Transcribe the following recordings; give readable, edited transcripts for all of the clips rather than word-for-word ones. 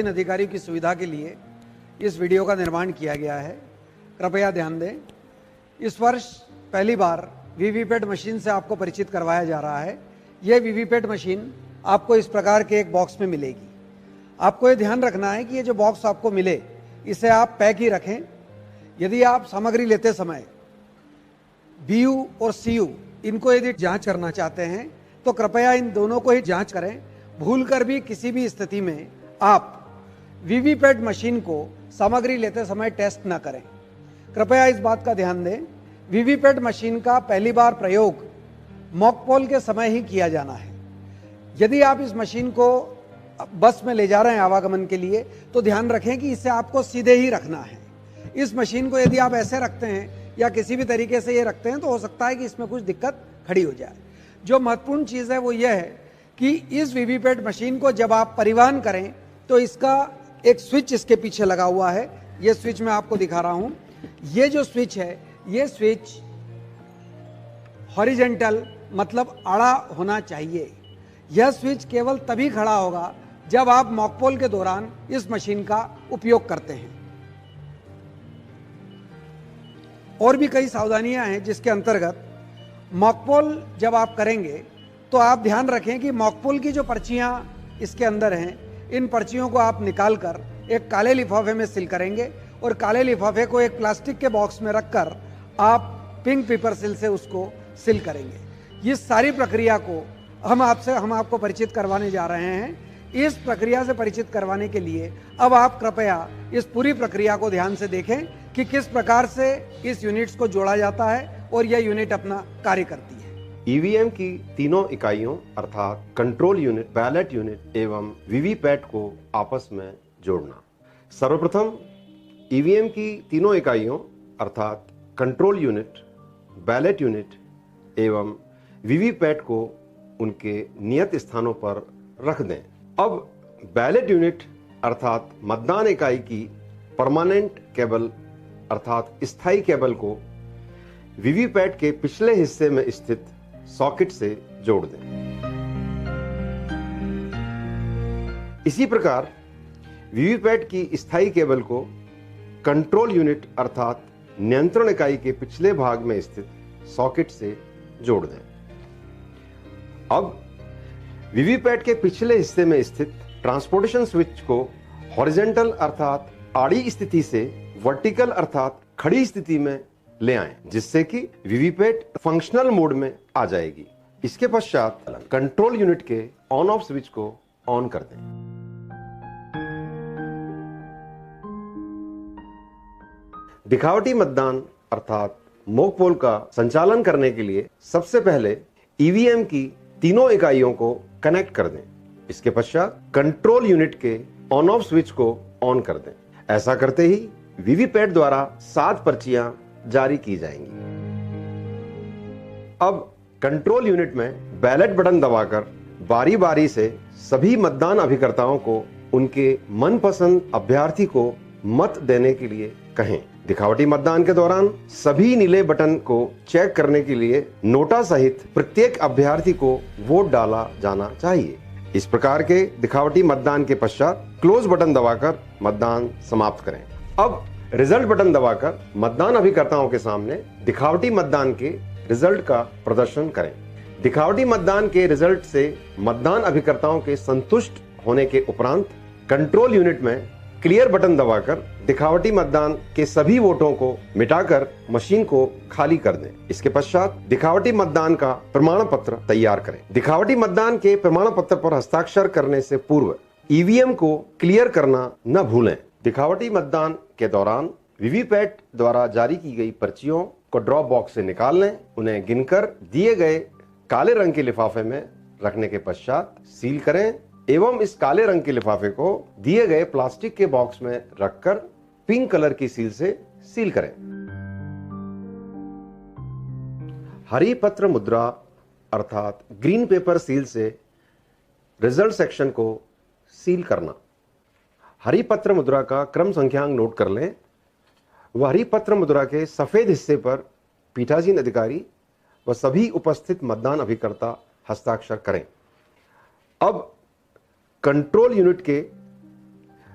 पीठासीन अधिकारियों की सुविधा के लिए इस वीडियो का निर्माण किया गया है। कृपया ध्यान दें। इस वर्ष पहली बार वीवीपैट मशीन से आपको परिचित करवाया जा रहा है। यह वीवीपैट मशीन आपको इस प्रकार के एक बॉक्स में मिलेगी। आपको ये ध्यान रखना है कि ये जो बॉक्स आपको मिले इसे आप पैक ही रखें। यदि आप सामग्री लेते समय बीयू और सीयू इनको यदि जांच करना चाहते हैं तो कृपया इन दोनों को ही जांच करें। भूलकर भी किसी भी स्थिति में आप वीवीपैट मशीन को सामग्री लेते समय टेस्ट न करें। कृपया इस बात का ध्यान दें, वीवीपैट मशीन का पहली बार प्रयोग मॉकपोल के समय ही किया जाना है। यदि आप इस मशीन को बस में ले जा रहे हैं आवागमन के लिए तो ध्यान रखें कि इसे आपको सीधे ही रखना है। इस मशीन को यदि आप ऐसे रखते हैं या किसी भी तरीके से ये रखते हैं तो हो सकता है कि इसमें कुछ दिक्कत खड़ी हो जाए। जो महत्वपूर्ण चीज़ है वो यह है कि इस वीवीपैट मशीन को जब आप परिवहन करें तो इसका एक स्विच इसके पीछे लगा हुआ है। ये स्विच मैं आपको दिखा रहा हूं। ये जो स्विच है ये स्विच हॉरिजेंटल मतलब आड़ा होना चाहिए। यह स्विच केवल तभी खड़ा होगा जब आप मॉकपोल के दौरान इस मशीन का उपयोग करते हैं। और भी कई सावधानियां हैं जिसके अंतर्गत मॉकपोल जब आप करेंगे तो आप ध्यान रखें कि मॉकपोल की जो पर्चियां इसके अंदर हैं, इन पर्चियों को आप निकालकर एक काले लिफाफे में सील करेंगे और काले लिफाफे को एक प्लास्टिक के बॉक्स में रखकर आप पिंक पेपर सील से उसको सील करेंगे। इस सारी प्रक्रिया को हम आपको परिचित करवाने जा रहे हैं। इस प्रक्रिया से परिचित करवाने के लिए अब आप कृपया इस पूरी प्रक्रिया को ध्यान से देखें कि किस प्रकार से इस यूनिट्स को जोड़ा जाता है और यह यूनिट अपना कार्य करती है। ईवीएम की तीनों इकाइयों अर्थात कंट्रोल यूनिट, बैलेट यूनिट एवं वीवीपैट को आपस में जोड़ना। सर्वप्रथम ईवीएम की तीनों इकाइयों अर्थात कंट्रोल यूनिट, बैलेट यूनिट एवं वीवीपैट को उनके नियत स्थानों पर रख दें। अब बैलेट यूनिट अर्थात मतदान इकाई की परमानेंट केबल अर्थात स्थायी केबल को वीवीपैट के पिछले हिस्से में स्थित सॉकेट से जोड़ दें। इसी प्रकार वीवीपैट की स्थायी केबल को कंट्रोल यूनिट अर्थात नियंत्रण इकाई के पिछले भाग में स्थित सॉकेट से जोड़ दें। अब वीवीपैट के पिछले हिस्से में स्थित ट्रांसपोर्टेशन स्विच को हॉरिजेंटल अर्थात आड़ी स्थिति से वर्टिकल अर्थात खड़ी स्थिति में ले आएं, जिससे कि वीवीपैट फंक्शनल मोड में आ जाएगी। इसके पश्चात कंट्रोल यूनिट के ऑन ऑफ स्विच को ऑन कर दें। दिखावटी मतदान अर्थात मॉकपोल का संचालन करने के लिए सबसे पहले ईवीएम की तीनों इकाइयों को कनेक्ट कर दें। इसके पश्चात कंट्रोल यूनिट के ऑन ऑफ स्विच को ऑन कर दें। ऐसा करते ही वीवीपैट द्वारा 7 पर्चियां जारी की जाएंगी। अब कंट्रोल यूनिट में बैलेट बटन दबाकर बारी बारी से सभी मतदान अभिकर्ताओं को उनके मनपसंद अभ्यर्थी को मत देने के लिए कहें। दिखावटी मतदान के दौरान सभी नीले बटन को चेक करने के लिए नोटा सहित प्रत्येक अभ्यर्थी को वोट डाला जाना चाहिए। इस प्रकार के दिखावटी मतदान के पश्चात क्लोज बटन दबाकर मतदान समाप्त करें। अब रिजल्ट बटन दबाकर मतदान अभिकर्ताओं के सामने दिखावटी मतदान के रिजल्ट का प्रदर्शन करें। दिखावटी मतदान के रिजल्ट से मतदान अभिकर्ताओं के संतुष्ट होने के उपरांत कंट्रोल यूनिट में क्लियर बटन दबाकर दिखावटी मतदान के सभी वोटों को मिटाकर मशीन को खाली कर दें। इसके पश्चात दिखावटी मतदान का प्रमाण पत्र तैयार करें। दिखावटी मतदान के प्रमाण पत्र पर हस्ताक्षर करने से पूर्व ईवीएम को क्लियर करना न भूलें। दिखावटी मतदान के दौरान वीवीपैट द्वारा जारी की गई पर्चियों को ड्रॉप बॉक्स से निकाल लें। उन्हें गिनकर दिए गए काले रंग के लिफाफे में रखने के पश्चात सील करें एवं इस काले रंग के लिफाफे को दिए गए प्लास्टिक के बॉक्स में रखकर पिंक कलर की सील से सील करें। हरी पत्र मुद्रा अर्थात ग्रीन पेपर सील से रिजल्ट सेक्शन को सील करना। हरी पत्र मुद्रा का क्रम संख्यांक नोट कर लें। वह हरी पत्र मुद्रा के सफेद हिस्से पर पीठासीन अधिकारी व सभी उपस्थित मतदान अभिकर्ता हस्ताक्षर करें। अब कंट्रोल यूनिट के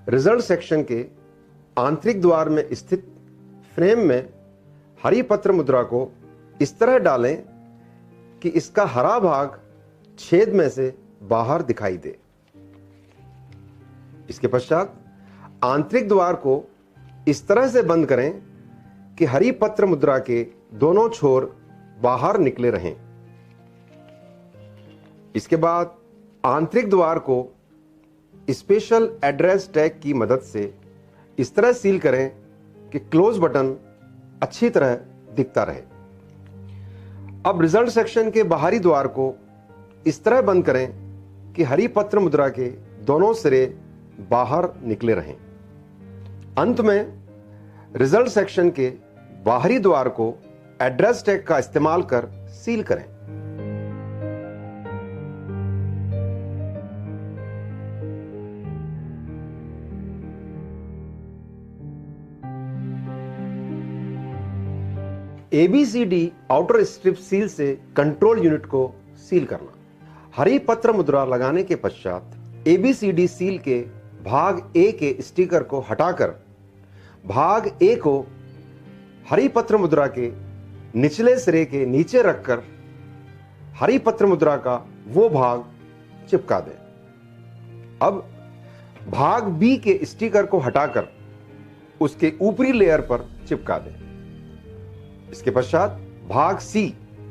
रिजल्ट सेक्शन के आंतरिक द्वार में स्थित फ्रेम में हरी पत्र मुद्रा को इस तरह डालें कि इसका हरा भाग छेद में से बाहर दिखाई दे। इसके पश्चात आंतरिक द्वार को इस तरह से बंद करें कि हरी पत्र मुद्रा के दोनों छोर बाहर निकले रहें। इसके बाद आंतरिक द्वार को स्पेशल एड्रेस टैग की मदद से इस तरह सील करें कि क्लोज बटन अच्छी तरह दिखता रहे। अब रिजल्ट सेक्शन के बाहरी द्वार को इस तरह बंद करें कि हरी पत्र मुद्रा के दोनों सिरे बाहर निकले रहें। अंत में रिजल्ट सेक्शन के बाहरी द्वार को एड्रेस टैग का इस्तेमाल कर सील करें। ABCD आउटर स्ट्रिप सील से कंट्रोल यूनिट को सील करना। हरी पत्र मुद्रा लगाने के पश्चात ABCD सील के भाग A के स्टिकर को हटाकर भाग A को हरी पत्र मुद्रा के निचले सिरे के नीचे रखकर हरी पत्र मुद्रा का वो भाग चिपका दें। अब भाग B के स्टिकर को हटाकर उसके ऊपरी लेयर पर चिपका दें। इसके पश्चात भाग C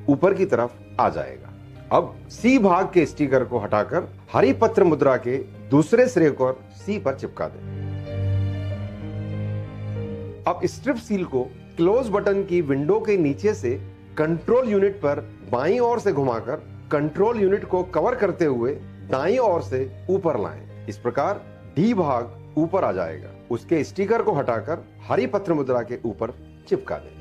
ऊपर की तरफ आ जाएगा। अब C भाग के स्टिकर को हटाकर हरी पत्र मुद्रा के दूसरे सिरे को C पर चिपका दें। अब स्ट्रिप सील को क्लोज बटन की विंडो के नीचे से कंट्रोल यूनिट पर बाईं ओर से घुमाकर कंट्रोल यूनिट को कवर करते हुए दाईं ओर से ऊपर लाएं। इस प्रकार D भाग ऊपर आ जाएगा। उसके स्टिकर को हटाकर हरी पत्र मुद्रा के ऊपर चिपका दें।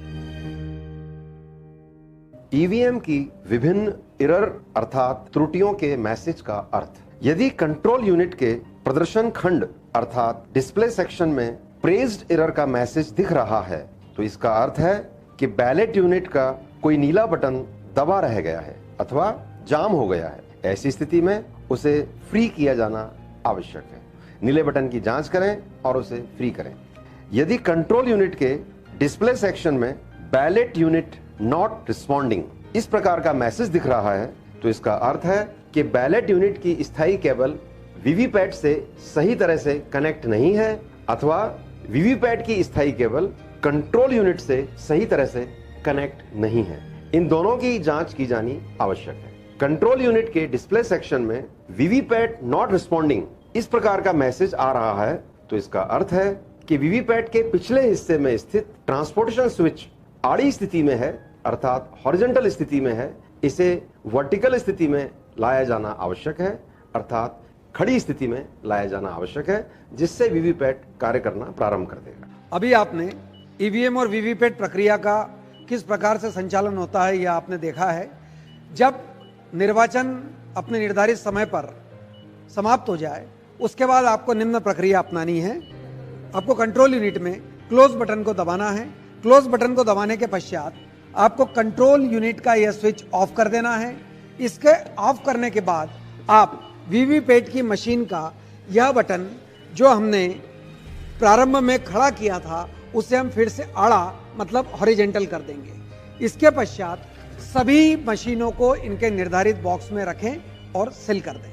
ईवीएम की विभिन्न एरर अर्थात त्रुटियों के मैसेज का अर्थ। यदि कंट्रोल यूनिट के प्रदर्शन खंड अर्थात डिस्प्ले सेक्शन में प्रेज्ड एरर का मैसेज दिख रहा है तो इसका अर्थ है कि बैलेट यूनिट का कोई नीला बटन दबा रह गया है अथवा जाम हो गया है। ऐसी स्थिति में उसे फ्री किया जाना आवश्यक है। नीले बटन की जांच करें और उसे फ्री करें। यदि कंट्रोल यूनिट के डिस्प्ले सेक्शन में बैलेट यूनिट नॉट रिस्पॉन्डिंग इस प्रकार का मैसेज दिख रहा है तो इसका अर्थ है कि बैलेट यूनिट की स्थायी केबल वीवीपैट से सही तरह से कनेक्ट नहीं है अथवा वीवीपैट की स्थायी केबल कंट्रोल यूनिट से सही तरह से कनेक्ट नहीं है। इन दोनों की जांच की जानी आवश्यक है। कंट्रोल यूनिट के डिस्प्ले सेक्शन में वीवीपैट नॉट रिस्पॉन्डिंग इस प्रकार का मैसेज आ रहा है तो इसका अर्थ है कि वीवीपैट के पिछले हिस्से में स्थित ट्रांसपोर्टेशन स्विच आड़ी स्थिति में है अर्थात हॉरिजॉन्टल स्थिति में है। इसे वर्टिकल स्थिति में लाया जाना आवश्यक है अर्थात खड़ी स्थिति में लाया जाना आवश्यक है जिससे वीवीपैट कार्य करना प्रारंभ कर देगा। अभी आपने ईवीएम और वीवीपैट प्रक्रिया का किस प्रकार से संचालन होता है यह आपने देखा है। जब निर्वाचन अपने निर्धारित समय पर समाप्त हो जाए उसके बाद आपको निम्न प्रक्रिया अपनानी है। आपको कंट्रोल यूनिट में क्लोज बटन को दबाना है। क्लोज बटन को दबाने के पश्चात आपको कंट्रोल यूनिट का यह स्विच ऑफ कर देना है। इसके ऑफ करने के बाद आप वीवीपैट की मशीन का यह बटन जो हमने प्रारंभ में खड़ा किया था उसे हम फिर से आड़ा मतलब हॉरिजॉन्टल कर देंगे। इसके पश्चात सभी मशीनों को इनके निर्धारित बॉक्स में रखें और सील कर दें।